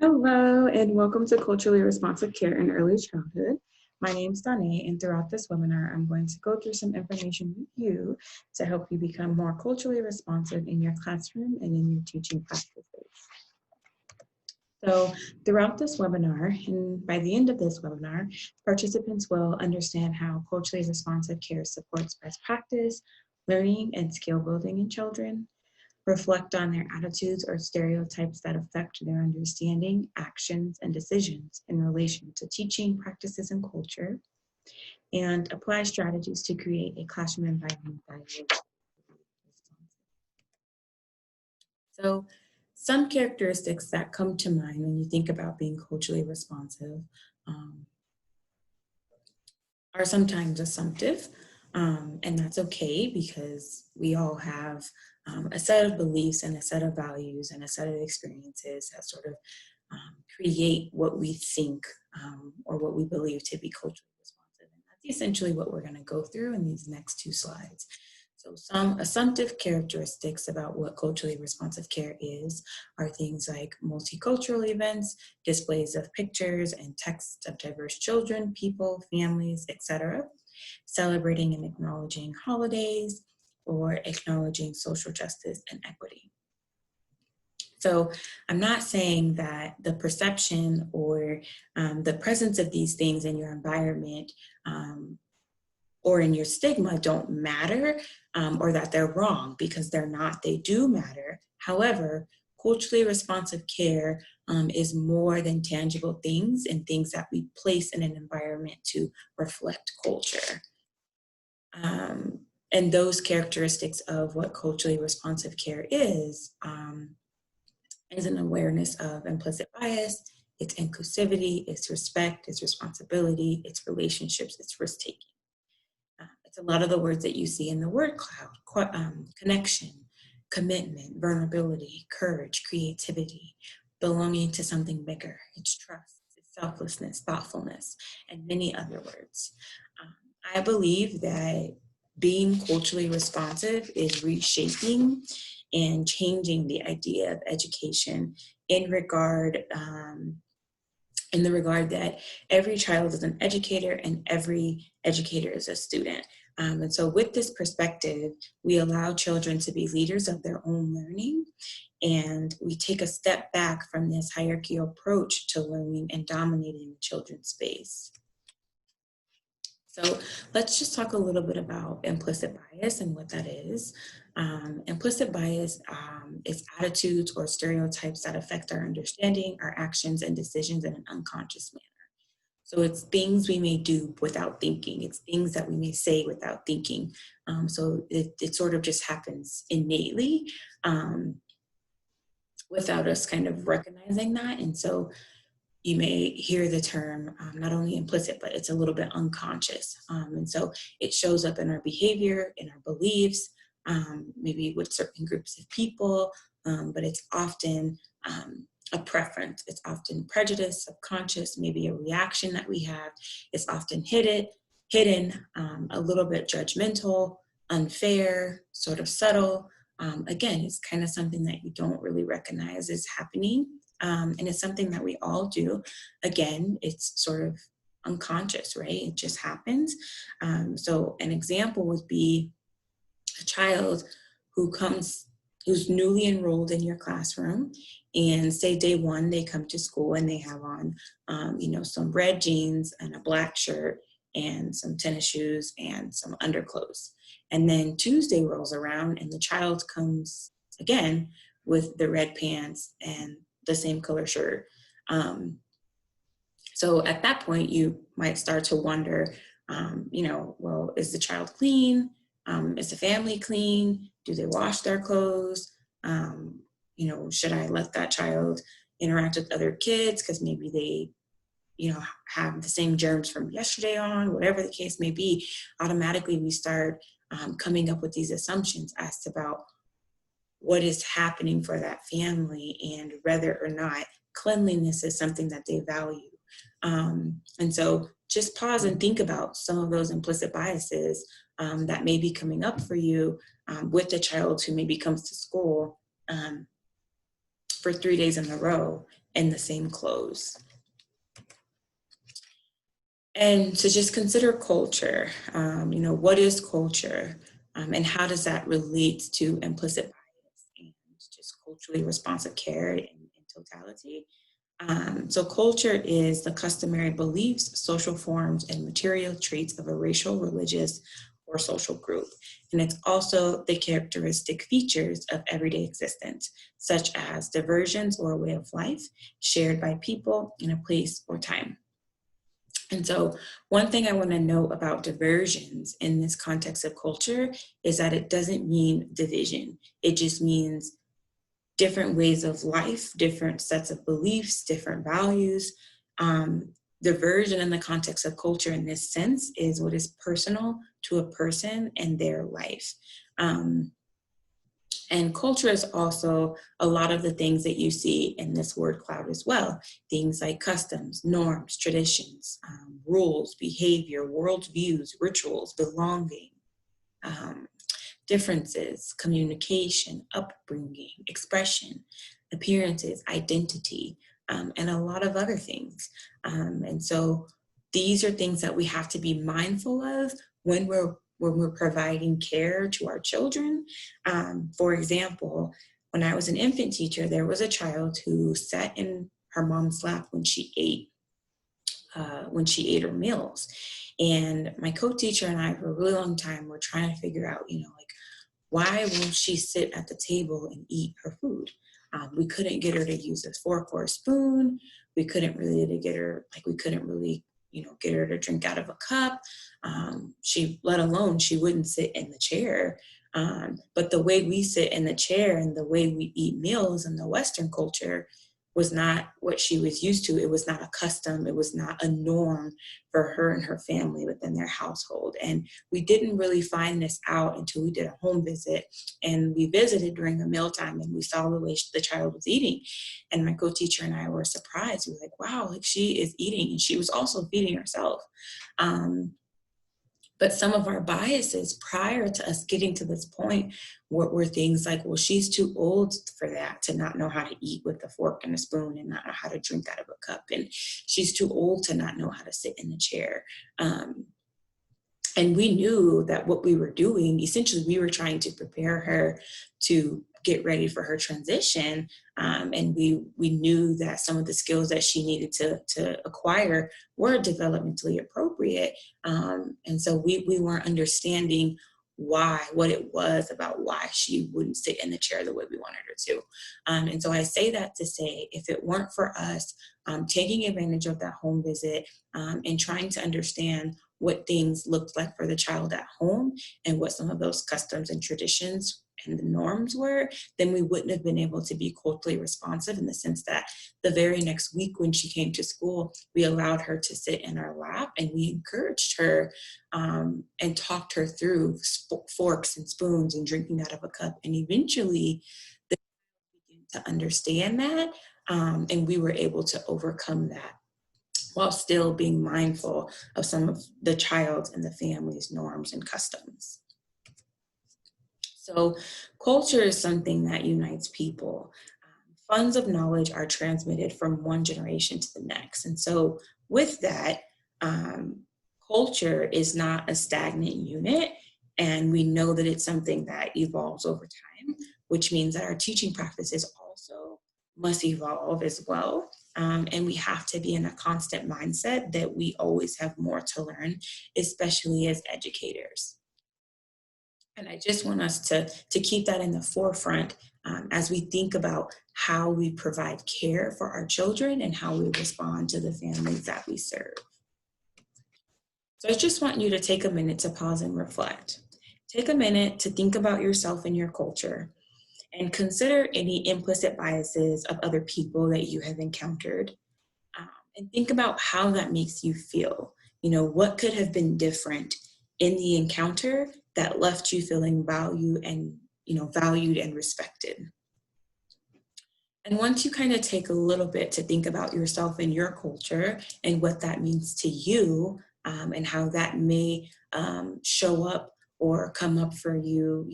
Hello, and welcome to Culturally Responsive Care in Early Childhood. My name is Danae, and throughout this webinar, I'm going to go through some information with you to help you become more culturally responsive in your classroom and in your teaching practices. So throughout this webinar, and by the end of this webinar, participants will understand how culturally responsive care supports best practice, learning, and skill building in children, reflect on their attitudes or stereotypes that affect their understanding, actions, and decisions in relation to teaching practices and culture, and apply strategies to create a classroom environment that is responsive. So some characteristics that come to mind when you think about being culturally responsive are sometimes assumptive, and that's okay because we all have a set of beliefs and a set of values and a set of experiences that sort of create what we think or what we believe to be culturally responsive. And that's essentially what we're going to go through in these next two slides. So some assumptive characteristics about what culturally responsive care is are things like multicultural events, displays of pictures and text of diverse children, people, families, etc., celebrating and acknowledging holidays, or acknowledging social justice and equity. So I'm not saying that the perception or the presence of these things in your environment or in your stigma don't matter or that they're wrong, because they're not. They do matter. However, culturally responsive care is more than tangible things and things that we place in an environment to reflect culture. And those characteristics of what culturally responsive care is an awareness of implicit bias, its inclusivity, its respect, its responsibility, its relationships, its risk-taking. It's a lot of the words that you see in the word cloud: connection, commitment, vulnerability, courage, creativity, belonging to something bigger, it's trust, it's selflessness, thoughtfulness, and many other words. I believe that being culturally responsive is reshaping and changing the idea of education in the regard that every child is an educator and every educator is a student. And so with this perspective, we allow children to be leaders of their own learning, and we take a step back from this hierarchical approach to learning and dominating children's space. So let's just talk a little bit about implicit bias and what that is. Implicit bias is attitudes or stereotypes that affect our understanding, our actions, and decisions in an unconscious manner. So it's things we may do without thinking. It's things that we may say without thinking. So it sort of just happens innately without us kind of recognizing that. And so you may hear the term not only implicit, but it's a little bit unconscious. And so it shows up in our behavior, in our beliefs, maybe with certain groups of people, but it's often a preference. It's often prejudice, subconscious, maybe a reaction that we have. It's often hidden, a little bit judgmental, unfair, sort of subtle. Again, it's kind of something that you don't really recognize is happening. And it's something that we all do. Again, it's sort of unconscious, right? It just happens. So an example would be a child who's newly enrolled in your classroom, and say day one, they come to school and they have on, some red jeans and a black shirt and some tennis shoes and some underclothes. And then Tuesday rolls around and the child comes again with the red pants and the same color shirt. So at that point, you might start to wonder, well, is the child clean? Is the family clean? Do they wash their clothes? Should I let that child interact with other kids because maybe they, have the same germs from yesterday on, whatever the case may be. Automatically, we start coming up with these assumptions as to about what is happening for that family and whether or not cleanliness is something that they value. And so just pause and think about some of those implicit biases that may be coming up for you with a child who maybe comes to school for 3 days in a row in the same clothes. And to just consider culture, what is culture, and how does that relate to implicit bias and just culturally responsive care in totality? So culture is the customary beliefs, social forms, and material traits of a racial, religious, or social group. And it's also the characteristic features of everyday existence, such as diversions or a way of life shared by people in a place or time. And so one thing I want to note about diversions in this context of culture is that it doesn't mean division. It just means different ways of life, different sets of beliefs, different values. Diversion in the context of culture in this sense is what is personal to a person and their life. And culture is also a lot of the things that you see in this word cloud as well. Things like customs, norms, traditions, rules, behavior, worldviews, rituals, belonging, um, differences, communication, upbringing, expression, appearances, identity, and a lot of other things. And so these are things that we have to be mindful of when we're providing care to our children. For example, when I was an infant teacher, there was a child who sat in her mom's lap when she ate her meals. And my co-teacher and I, for a really long time, were trying to figure out, why won't she sit at the table and eat her food? We couldn't get her to use a fork or a spoon. We couldn't really get her to drink out of a cup. Let alone she wouldn't sit in the chair. But the way we sit in the chair and the way we eat meals in the Western culture was not what she was used to. It was not a custom. It was not a norm for her and her family within their household. And we didn't really find this out until we did a home visit. And we visited during a mealtime and we saw the way the child was eating. And my co-teacher and I were surprised. We were like, wow, she is eating. And she was also feeding herself. But some of our biases prior to us getting to this point were things like, well, she's too old for that, to not know how to eat with a fork and a spoon and not know how to drink out of a cup. And she's too old to not know how to sit in the chair. And we knew that what we were doing, essentially, we were trying to prepare her to get ready for her transition. And we knew that some of the skills that she needed to acquire were developmentally appropriate. And so we weren't understanding what it was about why she wouldn't sit in the chair the way we wanted her to. And so I say that to say, if it weren't for us taking advantage of that home visit and trying to understand what things looked like for the child at home and what some of those customs and traditions and the norms were, then we wouldn't have been able to be culturally responsive, in the sense that the very next week when she came to school, we allowed her to sit in our lap and we encouraged her and talked her through forks and spoons and drinking out of a cup. And eventually they began to understand that, and we were able to overcome that while still being mindful of some of the child's and the family's norms and customs. So culture is something that unites people. Funds of knowledge are transmitted from one generation to the next. And so with that, culture is not a stagnant unit. And we know that it's something that evolves over time, which means that our teaching practices also must evolve as well. And we have to be in a constant mindset that we always have more to learn, especially as educators. And I just want us to keep that in the forefront as we think about how we provide care for our children and how we respond to the families that we serve. So I just want you to take a minute to pause and reflect. Take a minute to think about yourself and your culture, and consider any implicit biases of other people that you have encountered. And think about how that makes you feel. What could have been different in the encounter that left you feeling valued and respected. And once you kind of take a little bit to think about yourself and your culture and what that means to you, and how that may show up or come up for you,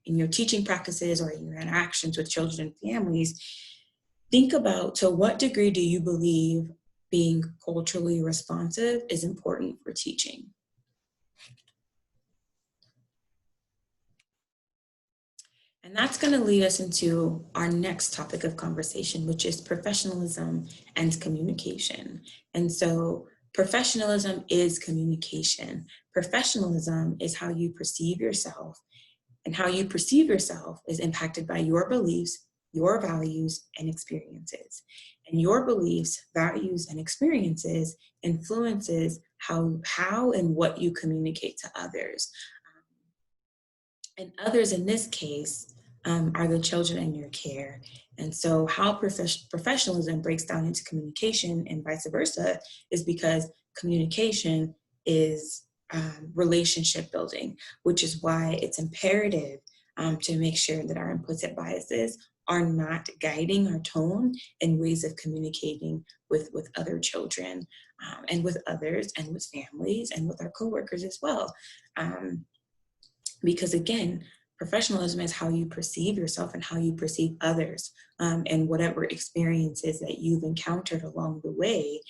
in your teaching practices or in your interactions with children and families, think about, to what degree do you believe being culturally responsive is important for teaching? And that's going to lead us into our next topic of conversation, which is professionalism and communication. And so professionalism is communication. Professionalism is how you perceive yourself, and how you perceive yourself is impacted by your beliefs, your values, and experiences. And your beliefs, values, and experiences influences how and what you communicate to others. And others in this case are the children in your care. And so how professionalism breaks down into communication and vice versa is because communication is relationship building, which is why it's imperative to make sure that our implicit biases are not guiding our tone and ways of communicating with other children, and with others, and with families, and with our coworkers as well. Because again, professionalism is how you perceive yourself and how you perceive others, and whatever experiences that you've encountered along the way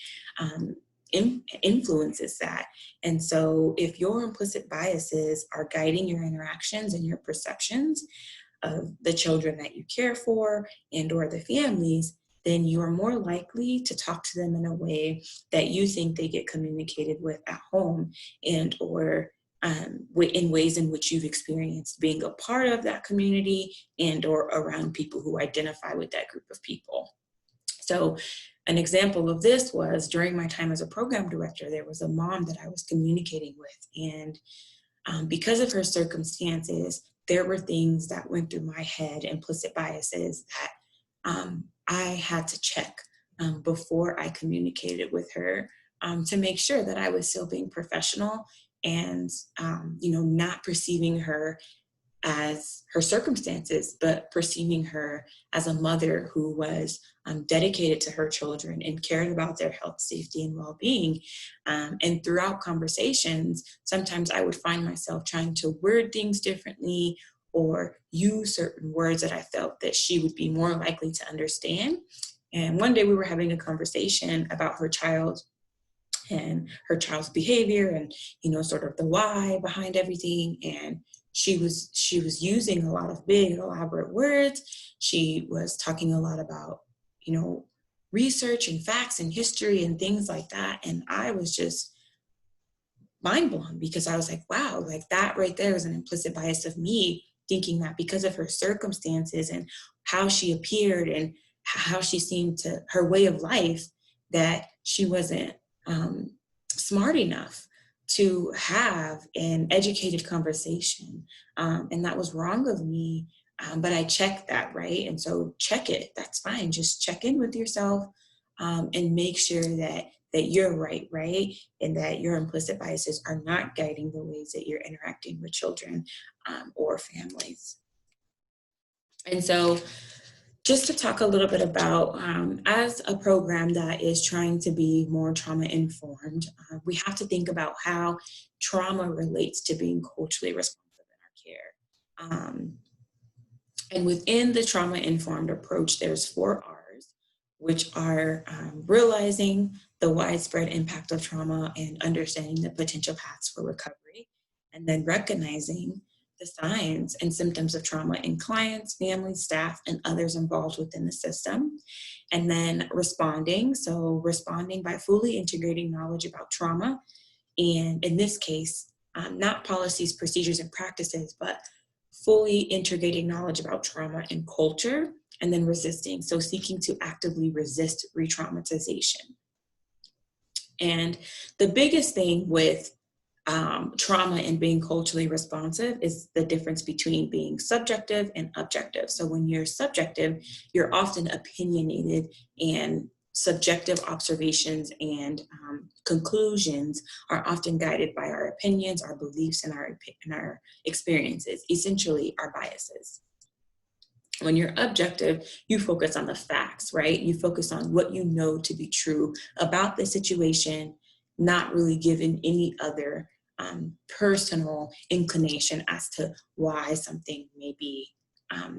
influences that. And so if your implicit biases are guiding your interactions and your perceptions of the children that you care for and or the families, then you are more likely to talk to them in a way that you think they get communicated with at home, and or in ways in which you've experienced being a part of that community and or around people who identify with that group of people. So an example of this was during my time as a program director, there was a mom that I was communicating with, and because of her circumstances, there were things that went through my head, implicit biases that I had to check before I communicated with her, to make sure that I was still being professional and not perceiving her as her circumstances, but perceiving her as a mother who was dedicated to her children and cared about their health, safety, and well-being. And throughout conversations, sometimes I would find myself trying to word things differently or use certain words that I felt that she would be more likely to understand. And one day we were having a conversation about her child and her child's behavior and, sort of the why behind everything. And she was using a lot of big, elaborate words. She was talking a lot about, research and facts and history and things like that. And I was just mind blown because I was like, wow, like that right there is an implicit bias of me thinking that because of her circumstances and how she appeared and how she seemed to, her way of life, that she wasn't smart enough to have an educated conversation. And that was wrong of me, but I checked that, right? And so check it, that's fine. Just check in with yourself and make sure that you're right? And that your implicit biases are not guiding the ways that you're interacting with children or families. And so just to talk a little bit about, as a program that is trying to be more trauma informed, we have to think about how trauma relates to being culturally responsive in our care. And within the trauma informed approach, there's 4 R's, which are realizing the widespread impact of trauma and understanding the potential paths for recovery, and then recognizing the signs and symptoms of trauma in clients, families, staff, and others involved within the system. And then responding, so responding by fully integrating knowledge about trauma, and in this case, not policies, procedures, and practices, but fully integrating knowledge about trauma and culture, and then resisting, so seeking to actively resist re-traumatization. And the biggest thing with trauma and being culturally responsive is the difference between being subjective and objective. So when you're subjective, you're often opinionated, and subjective observations and conclusions are often guided by our opinions, our beliefs, and our experiences, essentially our biases. When you're objective, you focus on the facts, right? You focus on what you know to be true about the situation, not really given any other personal inclination as to why something may be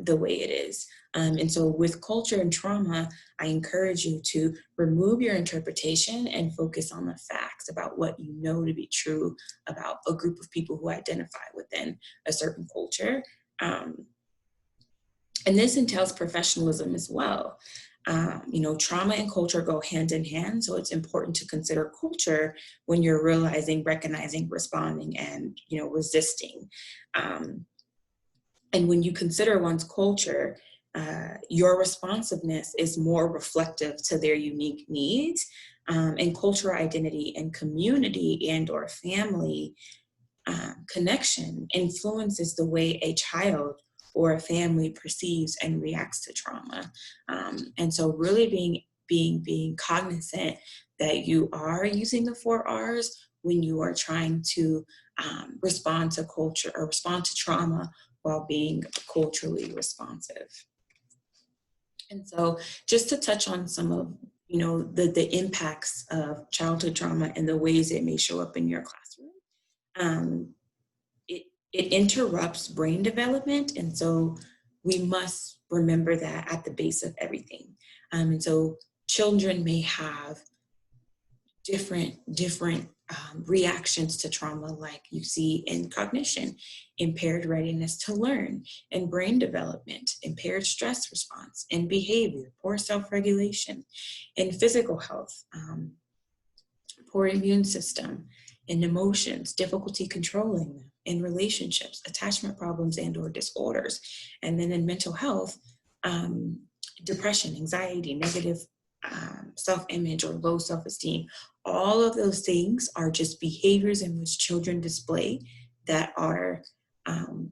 the way it is. And so with culture and trauma, I encourage you to remove your interpretation and focus on the facts about what you know to be true about a group of people who identify within a certain culture. And this entails professionalism as well. Trauma and culture go hand in hand, so it's important to consider culture when you're realizing, recognizing, responding, and resisting. And when you consider one's culture, your responsiveness is more reflective to their unique needs, and cultural identity and community and/or family connection influences the way a child or a family perceives and reacts to trauma. And so really being cognizant that you are using the 4 R's when you are trying to respond to culture or respond to trauma while being culturally responsive. And so just to touch on some of the impacts of childhood trauma and the ways it may show up in your classroom. It interrupts brain development, and so we must remember that at the base of everything. And so children may have different reactions to trauma, like you see in cognition, impaired readiness to learn, and brain development, impaired stress response, and behavior, poor self-regulation, and physical health, poor immune system, and emotions, difficulty controlling them, in relationships, attachment problems and/or disorders. And then in mental health, depression, anxiety, negative self-image or low self-esteem. All of those things are just behaviors in which children display that are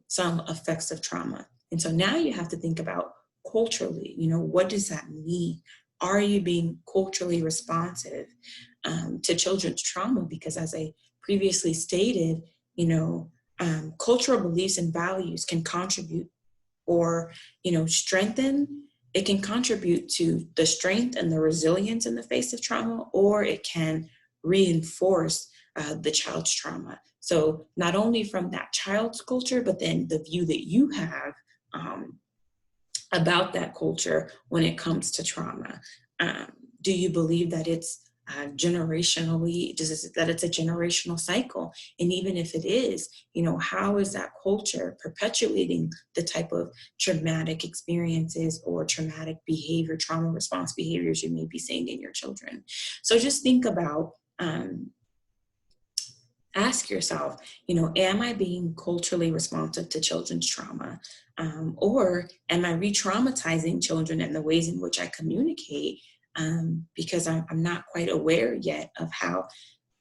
some effects of trauma. And so now you have to think about culturally, what does that mean? Are you being culturally responsive to children's trauma? Because as I previously stated, cultural beliefs and values can contribute or, strengthen. It can contribute to the strength and the resilience in the face of trauma, or it can reinforce the child's trauma. So not only from that child's culture, but then the view that you have about that culture when it comes to trauma. Do you believe that it's generationally, that it's a generational cycle? And even if it is, how is that culture perpetuating the type of traumatic experiences or traumatic behavior, trauma response behaviors you may be seeing in your children? So just think about, ask yourself, am I being culturally responsive to children's trauma? Or am I re-traumatizing children in the ways in which I communicate? Because I'm not quite aware yet of how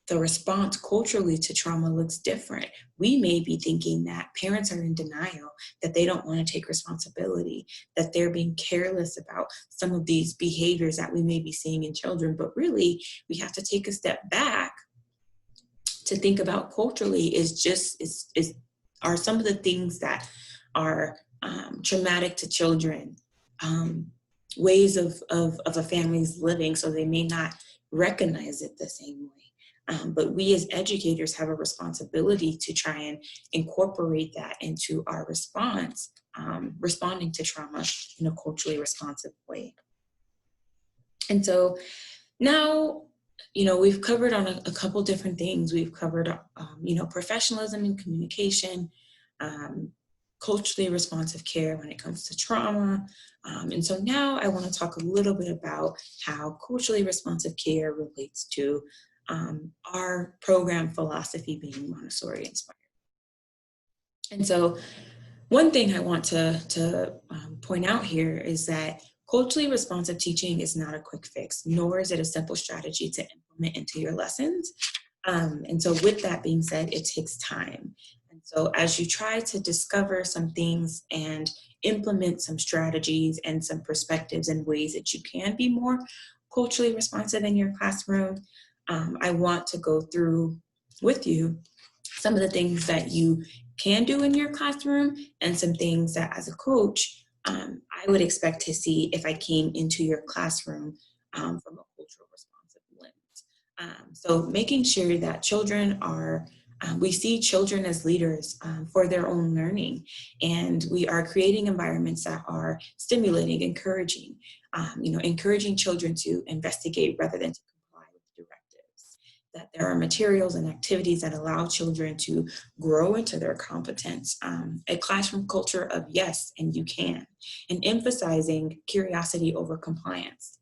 the response culturally to trauma looks different. We may be thinking that parents are in denial, that they don't want to take responsibility, that they're being careless about some of these behaviors that we may be seeing in children. But really, we have to take a step back to think about culturally are some of the things that are traumatic to children, ways of a family's living, so they may not recognize it the same way. But we as educators have a responsibility to try and incorporate that into our response, responding to trauma in a culturally responsive way. And so now, we've covered on a couple different things. We've covered, professionalism and communication, culturally responsive care when it comes to trauma. And so now I want to talk a little bit about how culturally responsive care relates to our program philosophy being Montessori inspired. And so one thing I want to point out here is that culturally responsive teaching is not a quick fix, nor is it a simple strategy to implement into your lessons. And so with that being said, it takes time. And so as you try to discover some things and implement some strategies and some perspectives and ways that you can be more culturally responsive in your classroom, I want to go through with you some of the things that you can do in your classroom and some things that as a coach, I would expect to see if I came into your classroom from a cultural responsive lens. So making sure that children are We see children as leaders for their own learning, and we are creating environments that are stimulating, encouraging, encouraging children to investigate rather than to comply with directives. That there are materials and activities that allow children to grow into their competence. A classroom culture of yes, and you can, and emphasizing curiosity over compliance.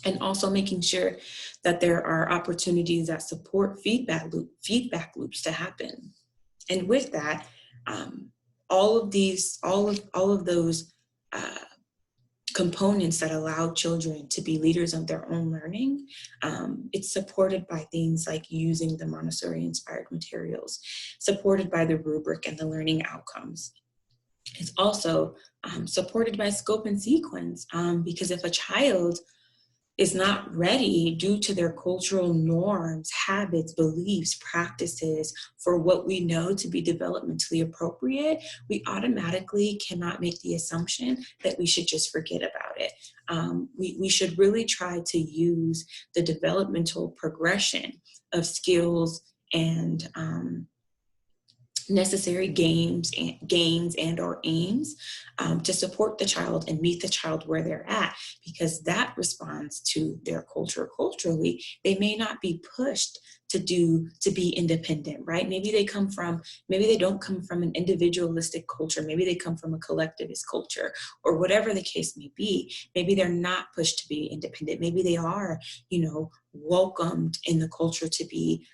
And also making sure that there are opportunities that support feedback loops to happen. And with that, all of those components that allow children to be leaders of their own learning, it's supported by things like using the Montessori-inspired materials, supported by the rubric and the learning outcomes. It's also supported by scope and sequence, because if a child is not ready due to their cultural norms, habits, beliefs, practices for what we know to be developmentally appropriate, we automatically cannot make the assumption that we should just forget about it. We should really try to use the developmental progression of skills and necessary gains and or aims to support the child and meet the child where they're at, because that responds to their culture. Culturally, they may not be pushed to be independent, right? Maybe they don't come from an individualistic culture. Maybe they come from a collectivist culture, or whatever the case may be. Maybe they're not pushed to be independent. Maybe they are, welcomed in the culture to be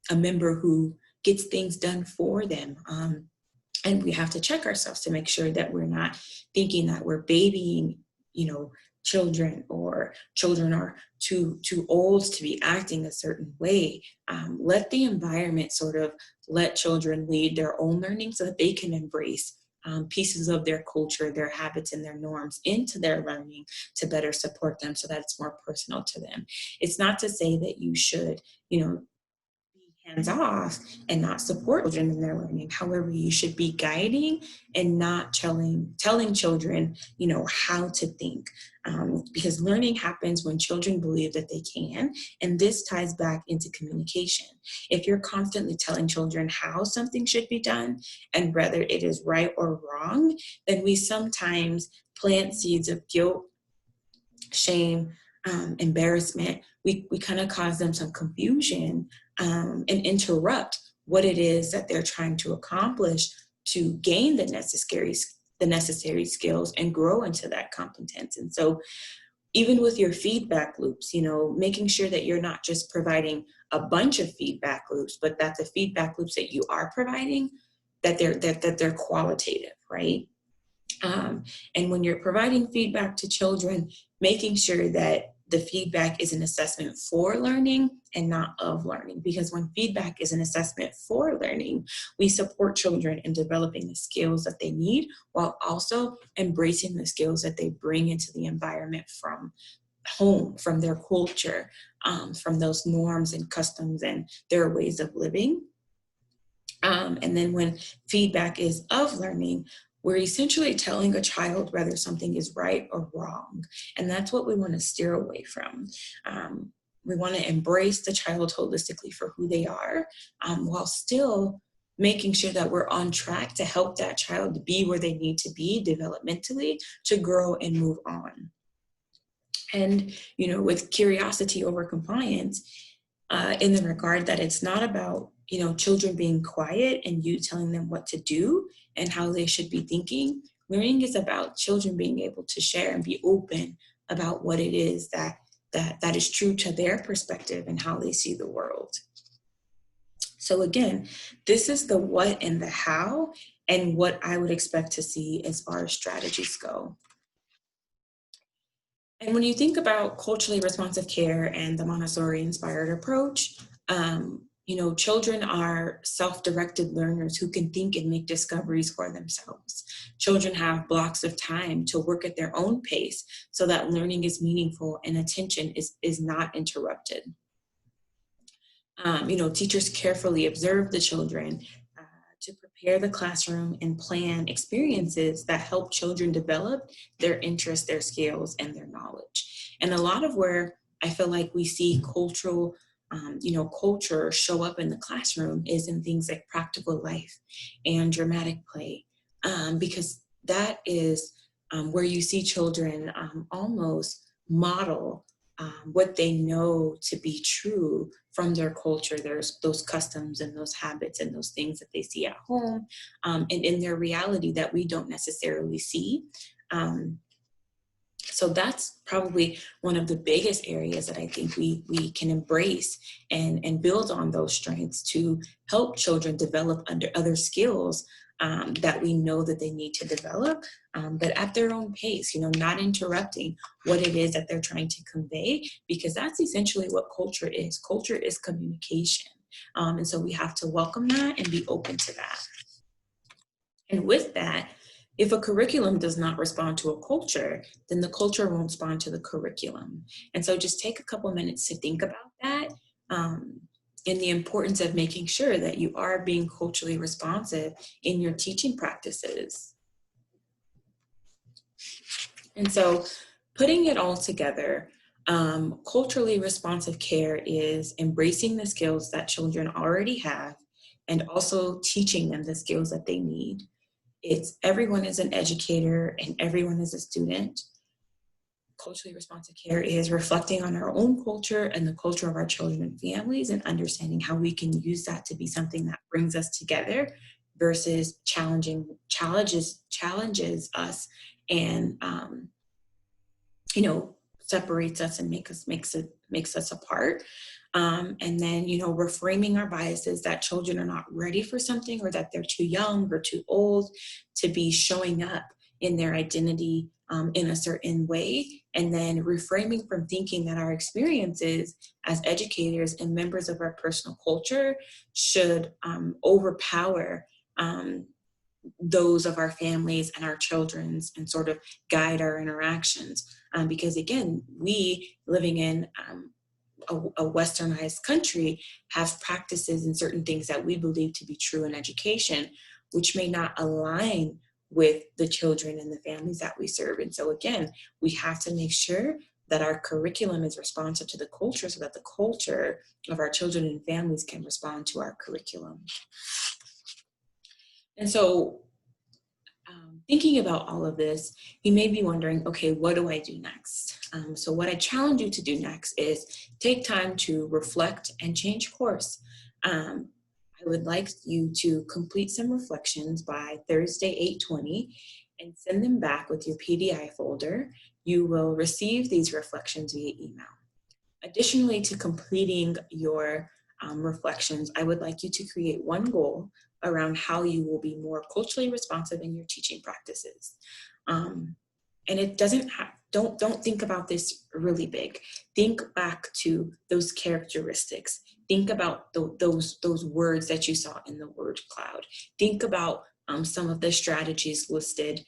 a member who gets things done for them. And we have to check ourselves to make sure that we're not thinking that we're babying, children, or children are too old to be acting a certain way. Let the environment sort of let children lead their own learning so that they can embrace pieces of their culture, their habits, and their norms into their learning to better support them so that it's more personal to them. It's not to say that you should, hands off and not support children in their learning. However, you should be guiding and not telling children, how to think, because learning happens when children believe that they can, and this ties back into communication. If you're constantly telling children how something should be done and whether it is right or wrong, then we sometimes plant seeds of guilt, shame, embarrassment. We kind of cause them some confusion and interrupt what it is that they're trying to accomplish to gain the necessary skills and grow into that competence. And so even with your feedback loops, making sure that you're not just providing a bunch of feedback loops, but that the feedback loops that you are providing, that they're qualitative, right? And when you're providing feedback to children, making sure that the feedback is an assessment for learning and not of learning. Because when feedback is an assessment for learning, we support children in developing the skills that they need while also embracing the skills that they bring into the environment from home, from their culture, from those norms and customs and their ways of living. And then when feedback is of learning, we're essentially telling a child whether something is right or wrong. And that's what we want to steer away from. We want to embrace the child holistically for who they are, while still making sure that we're on track to help that child be where they need to be developmentally to grow and move on. And, with curiosity over compliance, in the regard that it's not about, children being quiet and you telling them what to do and how they should be thinking. Learning is about children being able to share and be open about what it is that is true to their perspective and how they see the world. So again, this is the what and the how and what I would expect to see as far as strategies go. And when you think about culturally responsive care and the Montessori-inspired approach, children are self-directed learners who can think and make discoveries for themselves. Children have blocks of time to work at their own pace so that learning is meaningful and attention is not interrupted. Teachers carefully observe the children to prepare the classroom and plan experiences that help children develop their interests, their skills, and their knowledge. And a lot of where I feel like we see cultural culture show up in the classroom is in things like practical life and dramatic play, because that is where you see children almost model what they know to be true from their culture. There's those customs and those habits and those things that they see at home, and in their reality that we don't necessarily see. So that's probably one of the biggest areas that I think we can embrace and build on those strengths to help children develop under other skills that we know that they need to develop, but at their own pace, not interrupting what it is that they're trying to convey, because that's essentially what culture is. Culture is communication. And so we have to welcome that and be open to that. And with that, if a curriculum does not respond to a culture, then the culture won't respond to the curriculum. And so just take a couple minutes to think about that, and the importance of making sure that you are being culturally responsive in your teaching practices. And so putting it all together, culturally responsive care is embracing the skills that children already have and also teaching them the skills that they need. It's everyone is an educator and everyone is a student. Culturally responsive care is reflecting on our own culture and the culture of our children and families, and understanding how we can use that to be something that brings us together versus challenges us and separates us and makes us apart. And then, reframing our biases that children are not ready for something, or that they're too young or too old to be showing up in their identity in a certain way. And then reframing from thinking that our experiences as educators and members of our personal culture should overpower those of our families and our children's, and sort of guide our interactions. Because again, we living in a westernized country have practices and certain things that we believe to be true in education, which may not align with the children and the families that we serve. And so again, we have to make sure that our curriculum is responsive to the culture, so that the culture of our children and families can respond to our curriculum. And so thinking about all of this, you may be wondering, okay, what do I do next? So what I challenge you to do next is take time to reflect and change course. I would like you to complete some reflections by Thursday, 8/20, and send them back with your PDI folder. You will receive these reflections via email. Additionally to completing your reflections, I would like you to create one goal around how you will be more culturally responsive in your teaching practices. And it doesn't have, don't think about this really big. Think back to those characteristics. Think about those words that you saw in the word cloud. Think about some of the strategies listed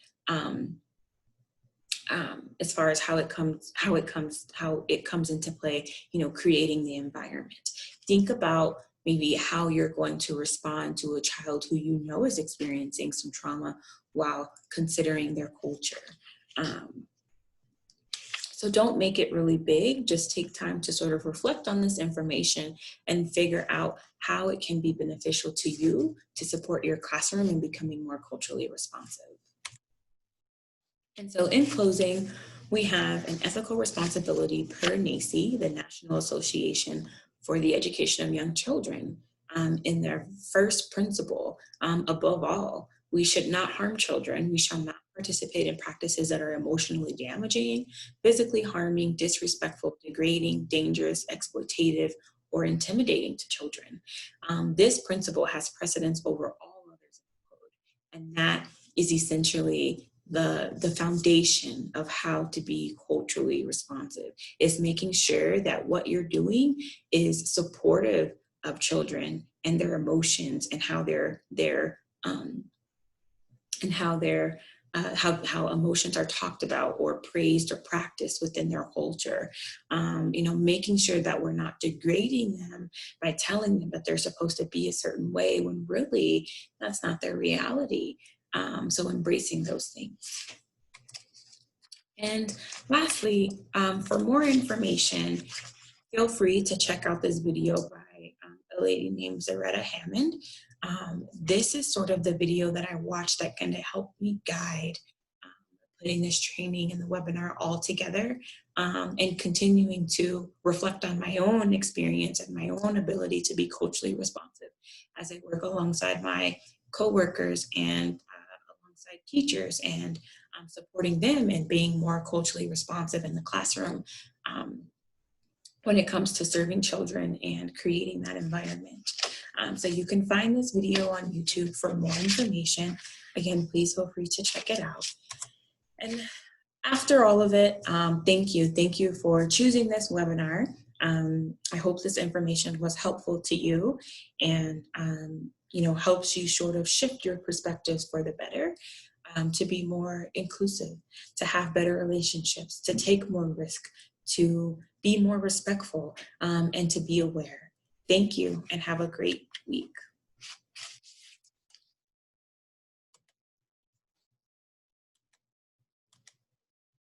as far as how it comes into play, creating the environment. Think about maybe how you're going to respond to a child who is experiencing some trauma while considering their culture. So don't make it really big. Just take time to sort of reflect on this information and figure out how it can be beneficial to you to support your classroom in becoming more culturally responsive. And so in closing, we have an ethical responsibility per NACE, the National Association for the Education of Young Children, in their first principle. Above all, we should not harm children. We shall not participate in practices that are emotionally damaging, physically harming, disrespectful, degrading, dangerous, exploitative, or intimidating to children. This principle has precedence over all others in the code, and that is essentially the foundation of how to be culturally responsive, is making sure that what you're doing is supportive of children and their emotions and how how emotions are talked about or praised or practiced within their culture. Making sure that we're not degrading them by telling them that they're supposed to be a certain way when really that's not their reality. So embracing those things. And lastly, for more information, feel free to check out this video by a lady named Zaretta Hammond. This is sort of the video that I watched that kind of helped me guide putting this training and the webinar all together, and continuing to reflect on my own experience and my own ability to be culturally responsive as I work alongside my coworkers and alongside teachers, and supporting them and being more culturally responsive in the classroom when it comes to serving children and creating that environment. So you can find this video on YouTube for more information. Again, please feel free to check it out. And after all of it, thank you. Thank you for choosing this webinar. I hope this information was helpful to you and helps you sort of shift your perspectives for the better, to be more inclusive, to have better relationships, to take more risk, to be more respectful, and to be aware. Thank you and have a great week.